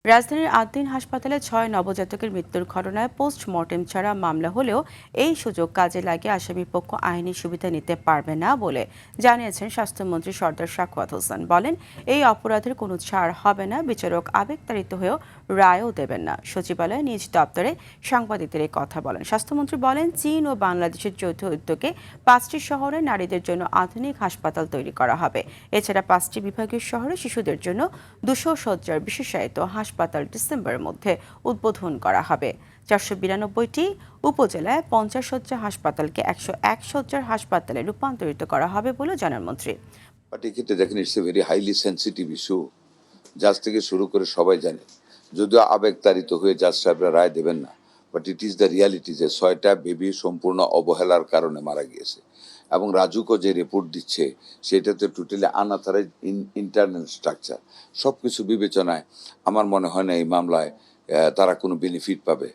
রাজধানীর আদ্দিন হাসপাতালে ৬ নবজাতকের মৃত্যুর ঘটনায় পোস্টমর্টেম ছাড়া মামলা হলেও এই সুযোগ কাজে লাগিয়ে আসামিপক্ষ আইনি সুবিধা নিতে পারবে না বলে জানিয়েছেন স্বাস্থ্যমন্ত্রী সর্দার সাখাওয়াত হোসেন। বলেন, এই অপরাধের কোনো ছাড় হবে না, বিচারক আবেগতাড়িত হয়েও রায়ও দেবেন না। সচিবালয়ে নিজ দপ্তরে সাংবাদিকদের এই কথা বলেন স্বাস্থ্যমন্ত্রী। বলেন, চীন ও বাংলাদেশের যৌথ উদ্যোগে ৫টি শহরে নারীদের জন্য আধুনিক হাসপাতাল তৈরি করা হবে। এছাড়া 5টি বিভাগীয় শহরে শিশুদের জন্য ২০০ শয্যার বিশেষায়িত হাসপাতাল ডিসেম্বরের মধ্যে উদ্বোধন করা হবে। ৪৯২টি উপজেলায় ৫০ শয্যা হাসপাতালকে ১০১ শয্যার হাসপাতালে রূপান্তরিত করা হবে বলে জানান মন্ত্রী। বাট এক্ষেত্রে দেখেন, it's a very highly sensitive issue. জাজ থেকে শুরু করে সবাই জানে, যদিও আবেগতাড়িত হয়ে জাজ সাহেবরা রায় দেবেন না, but it is the reality যে ৬টা বেবি সম্পূর্ণ অবহেলার কারণে মারা গিয়েছে। এবং রাজুকও যে রিপোর্ট দিচ্ছে সেটাতে টোটালি আনঅথরাইজ ইন্টারনাল স্ট্রাকচার। সব কিছু বিবেচনায় আমার মনে হয় না এই মামলায় তারা কোনো বেনিফিট পাবে।